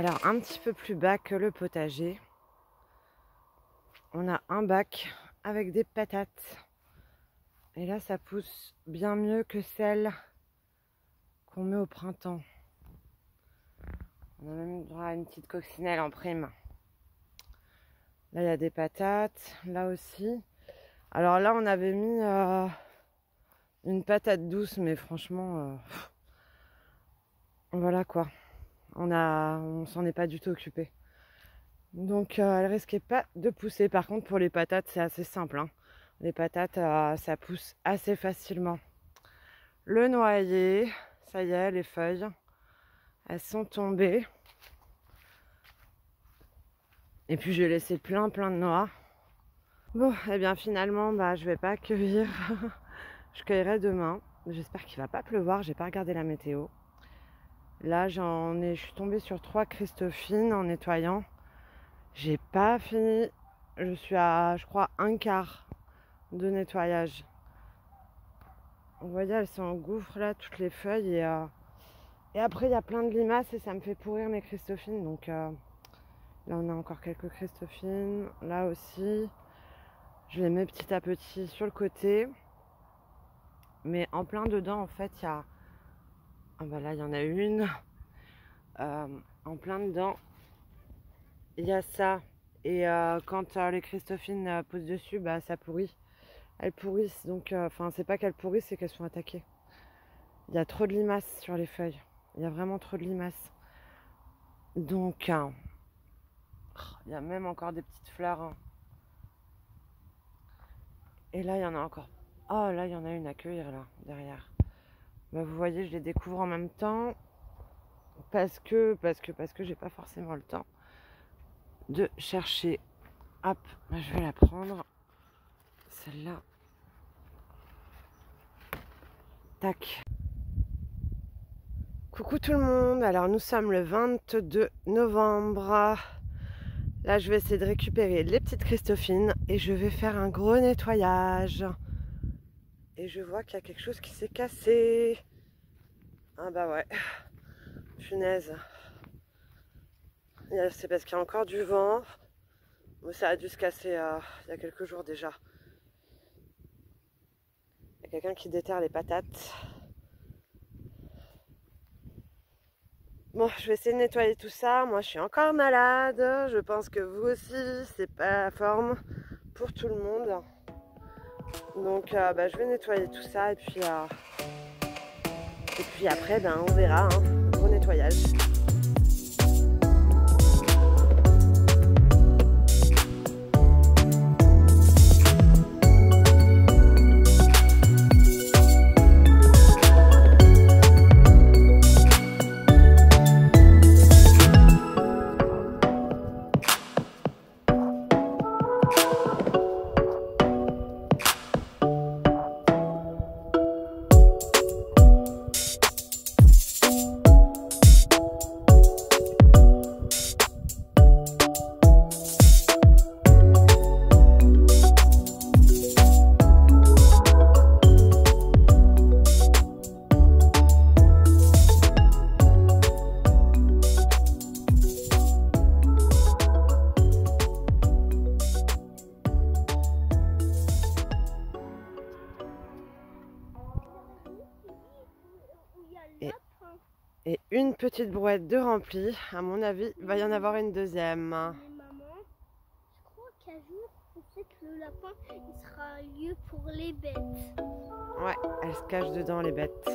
Alors, un petit peu plus bas que le potager, on a un bac avec des patates. Et là, ça pousse bien mieux que celles qu'on met au printemps. On a même droit à une petite coccinelle en prime. Là, il y a des patates. Là aussi. Alors là, on avait mis une patate douce, mais franchement, voilà quoi. On s'en est pas du tout occupé. Donc, elle risquait pas de pousser. Par contre, pour les patates, c'est assez simple, hein. Les patates, ça pousse assez facilement. Le noyer, ça y est, les feuilles, elles sont tombées. Et puis j'ai laissé plein de noix. Bon, et bien finalement, je vais pas cueillir. Je cueillerai demain. J'espère qu'il va pas pleuvoir, j'ai pas regardé la météo. Là, je suis tombée sur 3 Christophines en nettoyant. J'ai pas fini. Je suis à, je crois, un quart de nettoyage. Vous voyez, elles sont en gouffre là, toutes les feuilles. Et après, il y a plein de limaces et ça me fait pourrir mes Christophines. Donc là, on a encore quelques Christophines. Là aussi, je les mets petit à petit sur le côté. Mais en plein dedans, en fait, il y a... Ah bah là, il y en a une. En plein dedans, il y a ça. Et quand les Christophines posent dessus, ça pourrit. Elles pourrissent. Donc, enfin, c'est pas qu'elles pourrissent, c'est qu'elles sont attaquées. Il y a trop de limaces sur les feuilles. Il y a vraiment trop de limaces. Donc, il y a même encore des petites fleurs. Hein. Et là, il y en a encore. Oh, là, il y en a une à cueillir, là, derrière. Vous voyez, je les découvre en même temps. Parce que j'ai pas forcément le temps de chercher. Hop, je vais la prendre. Celle-là. Tac. Coucou tout le monde. Alors, nous sommes le 22 novembre. Là, je vais essayer de récupérer les petites Christophines et je vais faire un gros nettoyage. Et je vois qu'il y a quelque chose qui s'est cassé. Ah bah ouais. Punaise. C'est parce qu'il y a encore du vent. Mais ça a dû se casser il y a quelques jours déjà. Il y a quelqu'un qui déterre les patates. Bon, je vais essayer de nettoyer tout ça. Moi, je suis encore malade. Je pense que vous aussi, c'est pas la forme pour tout le monde. Donc, je vais nettoyer tout ça et puis après, on verra. Hein, gros nettoyage. Et une petite brouette de remplie. À mon avis, il va y en avoir une deuxième. Mais maman, je crois qu'un jour, peut-être le lapin, il sera lieu pour les bêtes. Ouais, elle se cache dedans, les bêtes.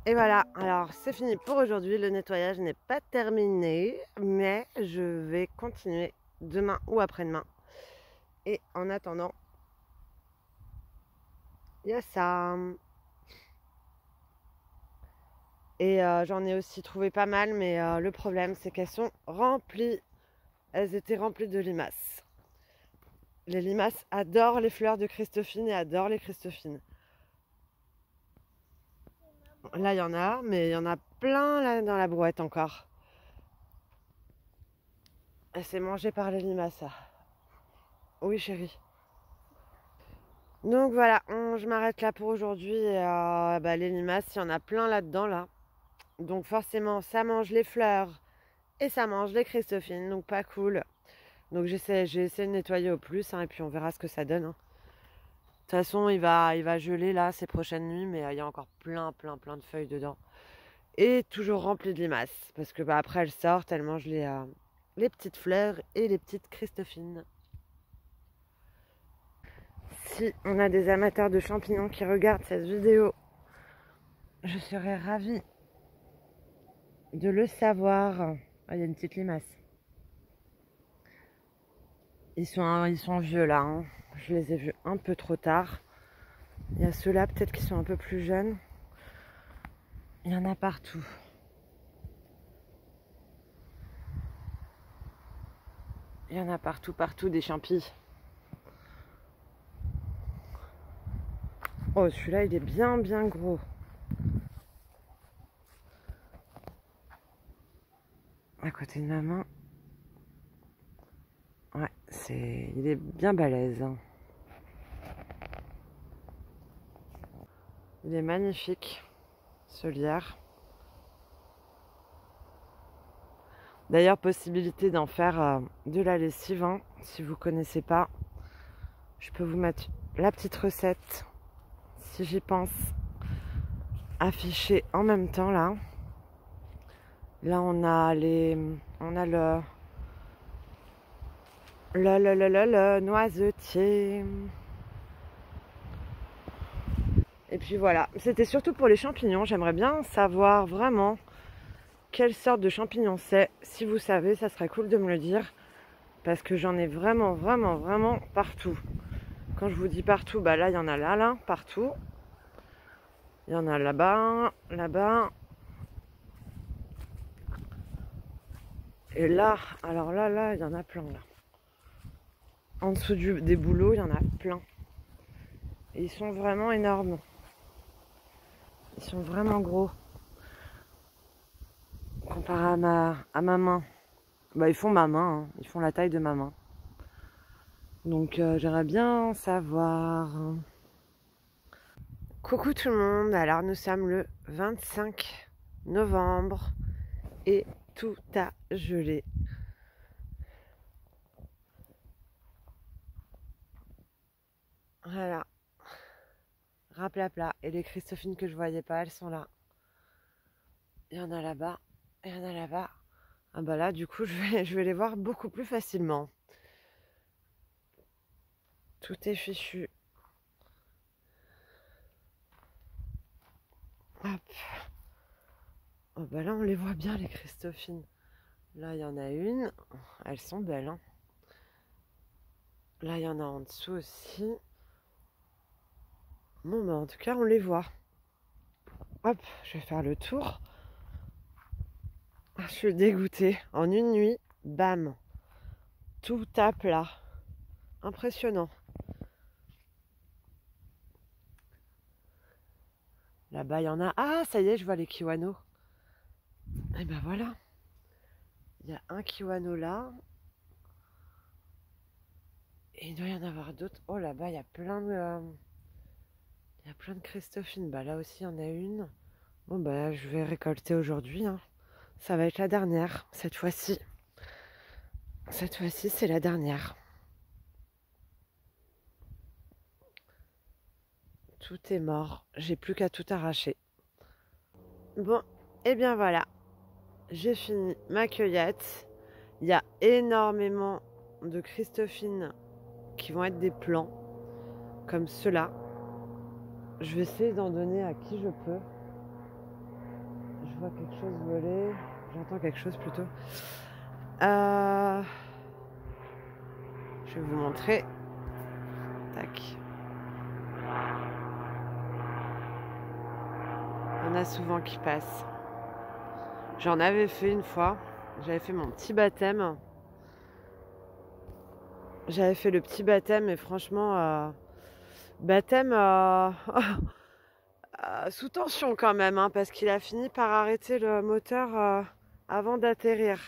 Et voilà, alors c'est fini pour aujourd'hui, le nettoyage n'est pas terminé, mais je vais continuer demain ou après-demain. Et en attendant, il y a ça. Et j'en ai aussi trouvé pas mal, mais le problème c'est qu'elles sont remplies. Elles étaient remplies de limaces. Les limaces adorent les fleurs de Christophine et adorent les Christophines. Là il y en a, mais il y en a plein là dans la brouette encore. Elle s'est mangée par les limaces. Oui chérie. Donc voilà, je m'arrête là pour aujourd'hui. Les limaces, il y en a plein là-dedans là. Donc forcément, ça mange les fleurs et ça mange les Christophines, donc pas cool. Donc j'ai essayé de nettoyer au plus et puis on verra ce que ça donne. De toute façon, il va geler là ces prochaines nuits, mais il y a encore plein de feuilles dedans. Et toujours rempli de limaces, parce que après elles sortent, elles mangent les petites fleurs et les petites Christophines. Si on a des amateurs de champignons qui regardent cette vidéo, je serais ravie de le savoir. Ah, il y a une petite limace. Ils sont vieux là. Hein. Je les ai vus un peu trop tard. Il y a ceux-là peut-être qui sont un peu plus jeunes. Il y en a partout. Il y en a partout des champis. Oh, celui-là, il est bien gros. À côté de ma main. Ouais, il est bien balèze. Hein. Il est magnifique, ce lierre. D'ailleurs, possibilité d'en faire de la lessive, hein, si vous ne connaissez pas. Je peux vous mettre la petite recette, si j'y pense, affichée en même temps là. Là, on a le noisetier. Et puis voilà, c'était surtout pour les champignons. J'aimerais bien savoir vraiment quelle sorte de champignons c'est. Si vous savez, ça serait cool de me le dire. Parce que j'en ai vraiment partout. Quand je vous dis partout, bah là, il y en a là, partout. Il y en a là-bas, là-bas. Et là, alors là, il y en a plein là. En dessous des bouleaux, il y en a plein. Et ils sont vraiment énormes. Ils sont vraiment gros. Comparé à ma main. Bah, ils font ma main, hein. Ils font la taille de ma main. Donc j'aimerais bien savoir. Coucou tout le monde, alors nous sommes le 25 novembre et tout a gelé. Voilà. Raplapla. Et les Christophines que je voyais pas, elles sont là. Il y en a là-bas, il y en a là-bas. Ah bah là, du coup, je vais les voir beaucoup plus facilement. Tout est fichu. Hop. Oh bah là, on les voit bien, les Christophines. Là, il y en a une. Elles sont belles, hein. Là, il y en a en dessous aussi. Bon, bah en tout cas, on les voit. Hop, je vais faire le tour. Je suis dégoûtée. En une nuit, bam. Tout à plat. Impressionnant. Là-bas, il y en a. Ah, ça y est, je vois les kiwanos. Et ben voilà. Il y a un kiwano là. Et il doit y en avoir d'autres. Oh, là-bas, il y a plein de Christophines. Bah là aussi, il y en a une. Bon, bah je vais récolter aujourd'hui. Hein. Ça va être la dernière, cette fois-ci. Cette fois-ci, c'est la dernière. Tout est mort. J'ai plus qu'à tout arracher. Bon, et bien voilà. J'ai fini ma cueillette. Il y a énormément de Christophines qui vont être des plants, comme ceux-là. Je vais essayer d'en donner à qui je peux. Je vois quelque chose voler. J'entends quelque chose plutôt. Je vais vous montrer. Tac. Il y en a souvent qui passent. J'en avais fait une fois. J'avais fait mon petit baptême. J'avais fait le petit baptême et franchement, baptême sous tension quand même, hein, parce qu'il a fini par arrêter le moteur avant d'atterrir.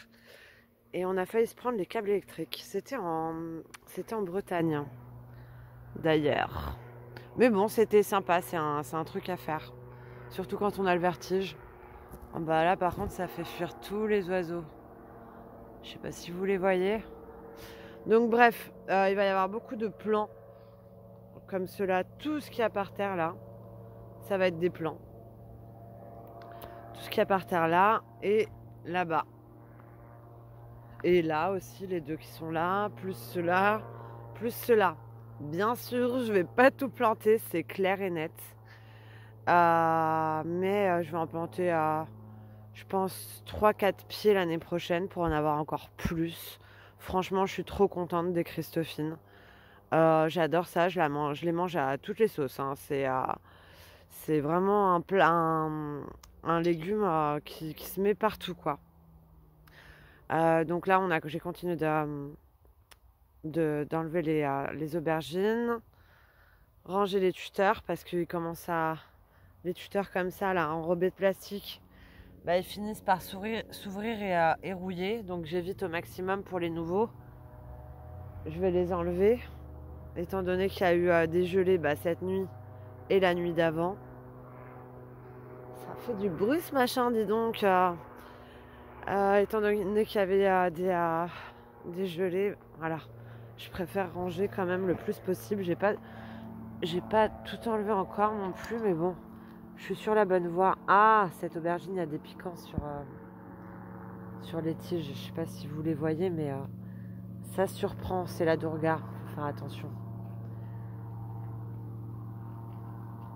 Et on a failli se prendre les câbles électriques. C'était en Bretagne, d'ailleurs. Mais bon, c'était sympa, c'est un truc à faire. Surtout quand on a le vertige. Bah là, par contre, ça fait fuir tous les oiseaux. Je sais pas si vous les voyez. Donc bref, il va y avoir beaucoup de plans comme cela. Tout ce qu'il y a par terre là, ça va être des plans. Tout ce qu'il y a par terre là et là-bas. Et là aussi, les deux qui sont là, plus cela, plus cela. Bien sûr, je vais pas tout planter, c'est clair et net. Mais je vais en planter je pense 3-4 pieds l'année prochaine pour en avoir encore plus. Franchement, je suis trop contente des Christophines. J'adore ça, je les mange à toutes les sauces. Hein. C'est vraiment un plat, un légume qui se met partout, quoi. Donc là, j'ai continué d'enlever les aubergines, ranger les tuteurs parce qu'ils commencent les tuteurs comme ça, là, enrobés de plastique, bah, ils finissent par s'ouvrir et rouiller. Donc j'évite au maximum pour les nouveaux. Je vais les enlever, étant donné qu'il y a eu des gelées cette nuit et la nuit d'avant. Ça fait du bruit ce machin, dis donc. Étant donné qu'il y avait des gelées, voilà. Je préfère ranger quand même le plus possible. J'ai pas tout enlevé encore non plus, mais bon, je suis sur la bonne voie. Ah, cette aubergine, il y a des piquants sur les tiges. Je sais pas si vous les voyez, mais ça surprend. C'est la Durga. Faut faire attention.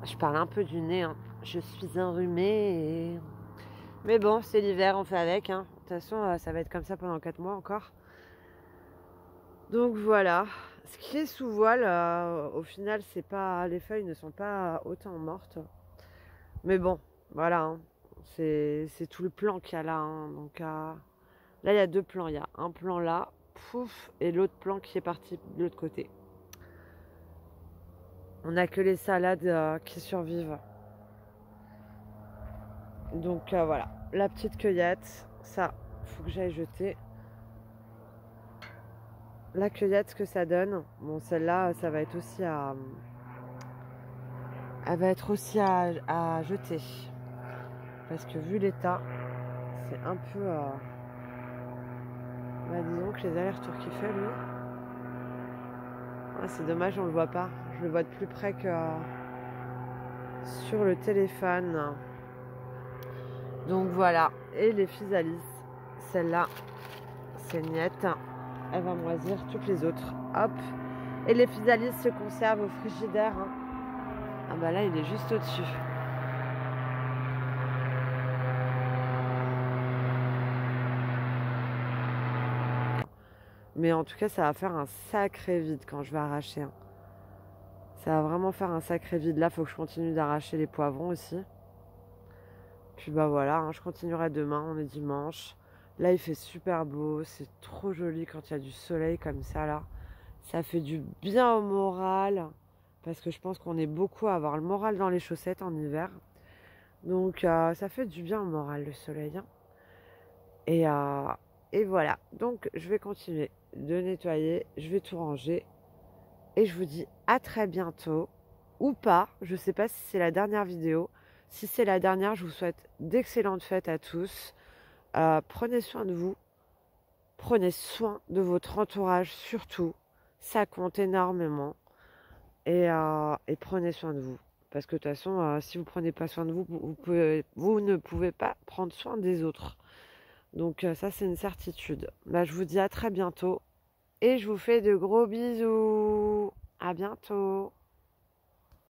Je parle un peu du nez. Hein. Je suis enrhumée. Mais bon, c'est l'hiver, on fait avec. Hein. De toute façon, ça va être comme ça pendant 4 mois encore. Donc voilà. Ce qui est sous voile, au final, les feuilles ne sont pas autant mortes. Mais bon, voilà. Hein. C'est tout le plan qu'il y a là. Hein. Donc là, il y a 2 plans. Il y a un plan là, pouf, et l'autre plan qui est parti de l'autre côté. On n'a que les salades qui survivent. Donc voilà, la petite cueillette, ça, faut que j'aille jeter. La cueillette, ce que ça donne. Bon, celle-là, ça va être aussi elle va être aussi à jeter. Parce que vu l'état, c'est un peu... disons que les allers-retours qu'il fait, lui... Ah, c'est dommage, on le voit pas. Je le vois de plus près que sur le téléphone. Donc voilà. Et les physalis, celle-là, c'est niette. Elle va moisir toutes les autres. Hop. Et les physalis se conservent au frigidaire. Hein. Ah bah là, il est juste au-dessus. Mais en tout cas, ça va faire un sacré vide quand je vais arracher. Hein. Ça va vraiment faire un sacré vide. Là, il faut que je continue d'arracher les poivrons aussi. Puis bah voilà, hein, je continuerai demain. On est dimanche. Là, il fait super beau. C'est trop joli quand il y a du soleil comme ça, là. Ça fait du bien au moral. Parce que je pense qu'on est beaucoup à avoir le moral dans les chaussettes en hiver. Donc, ça fait du bien au moral, le soleil. Hein. Et voilà. Donc, je vais continuer de nettoyer. Je vais tout ranger. Et je vous dis à très bientôt. Ou pas. Je ne sais pas si c'est la dernière vidéo. Si c'est la dernière, je vous souhaite d'excellentes fêtes à tous. Prenez soin de vous. Prenez soin de votre entourage surtout. Ça compte énormément. Et prenez soin de vous. Parce que de toute façon, si vous ne prenez pas soin de vous, vous ne pouvez pas prendre soin des autres. Donc ça, c'est une certitude. Je vous dis à très bientôt. Et je vous fais de gros bisous. À bientôt.